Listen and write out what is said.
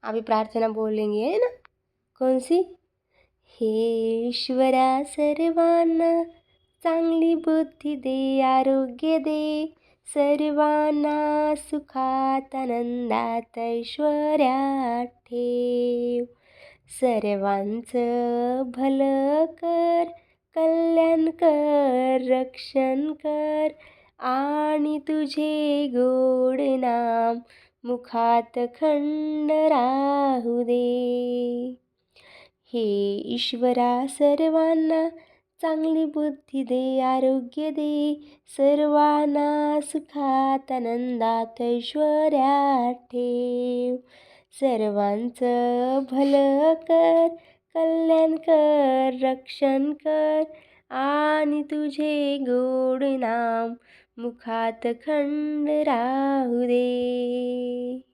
अभी प्रार्थना बोलेंगे है ना, कौन सी? हे ईश्वरा सर्वांना चांगली बुद्धी दे, आरोग्य दे, सर्वांना सुखात आनंदात ऐश्वर्यात ठेव. सर्वांचं भलं कर, कल्याण कर, रक्षण कर, आणि तुझे गोड नाम मुखात खंड राहू दे. हे ईश्वरा सर्वांना चांगली बुद्धी दे, आरोग्य दे, सर्वांना सुखात आनंदात ऐश्वर्यात ठेव. सर्वांचं भलं कर, कल्याण कर, रक्षण कर, आणि तुझे गोड नाम मुखात खंड राहू दे.